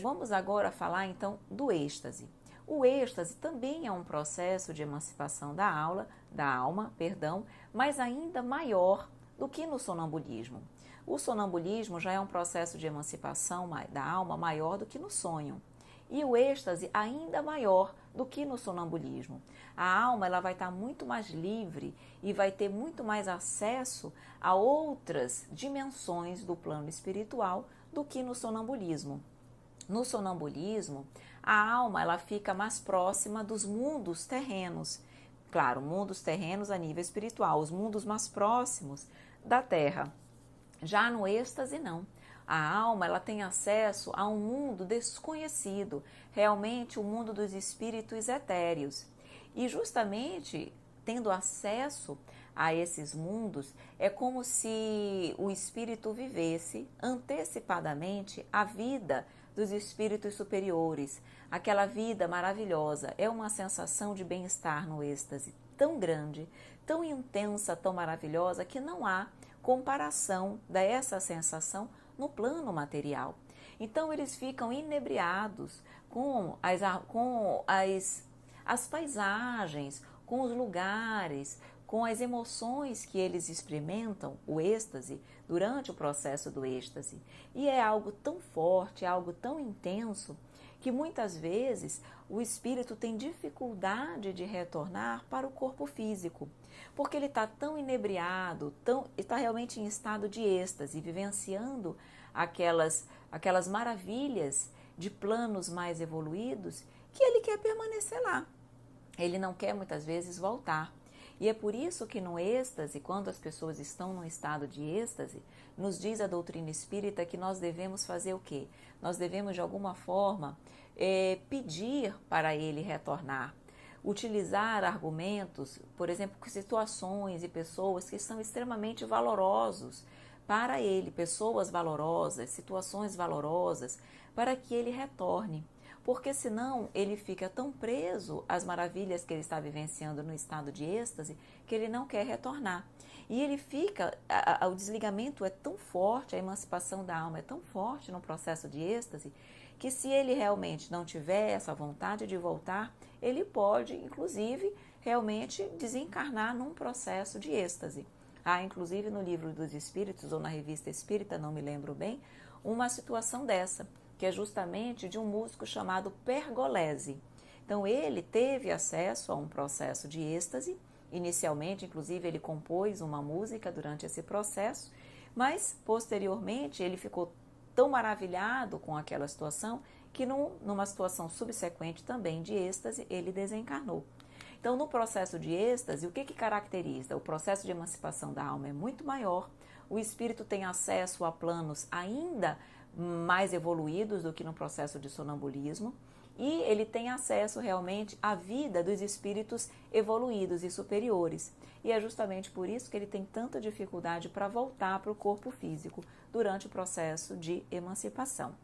Vamos agora falar então do êxtase. O êxtase também é um processo de emancipação da alma, mas ainda maior do que no sonambulismo. O sonambulismo já é um processo de emancipação da alma maior do que no sonho. E o êxtase ainda maior do que no sonambulismo. A alma ela vai estar muito mais livre e vai ter muito mais acesso a outras dimensões do plano espiritual do que no sonambulismo. No sonambulismo, a alma ela fica mais próxima dos mundos terrenos. Claro, mundos terrenos a nível espiritual, os mundos mais próximos da Terra. Já no êxtase, não. A alma ela tem acesso a um mundo desconhecido, realmente o mundo dos espíritos etéreos. E justamente tendo acesso a esses mundos, é como se o espírito vivesse antecipadamente a vida dos espíritos superiores, aquela vida maravilhosa. É uma sensação de bem-estar no êxtase tão grande, tão intensa, tão maravilhosa, que não há comparação dessa sensação no plano material. Então eles ficam inebriados com as paisagens, com os lugares, com as emoções que eles experimentam, o êxtase, durante o processo do êxtase. E é algo tão forte, é algo tão intenso, que muitas vezes o espírito tem dificuldade de retornar para o corpo físico, porque ele está tão inebriado, está realmente em estado de êxtase, vivenciando aquelas maravilhas de planos mais evoluídos, que ele quer permanecer lá. Ele não quer muitas vezes voltar. E é por isso que no êxtase, quando as pessoas estão num estado de êxtase, nos diz a doutrina espírita que nós devemos fazer o quê? Nós devemos de alguma forma pedir para ele retornar. Utilizar argumentos, por exemplo, situações e pessoas que são extremamente valorosos para ele, pessoas valorosas, situações valorosas, para que ele retorne. Porque senão ele fica tão preso às maravilhas que ele está vivenciando no estado de êxtase que ele não quer retornar. E ele fica, o desligamento é tão forte, a emancipação da alma é tão forte no processo de êxtase, que se ele realmente não tiver essa vontade de voltar, ele pode, inclusive, realmente desencarnar num processo de êxtase. Há, inclusive, no Livro dos Espíritos, ou na Revista Espírita, não me lembro bem, uma situação dessa, que é justamente de um músico chamado Pergolesi. Então ele teve acesso a um processo de êxtase, inicialmente inclusive ele compôs uma música durante esse processo, mas posteriormente ele ficou tão maravilhado com aquela situação que numa situação subsequente também de êxtase ele desencarnou. Então no processo de êxtase, o que caracteriza? O processo de emancipação da alma é muito maior, o espírito tem acesso a planos ainda mais evoluídos do que no processo de sonambulismo, e ele tem acesso realmente à vida dos espíritos evoluídos e superiores. E é justamente por isso que ele tem tanta dificuldade para voltar para o corpo físico durante o processo de emancipação.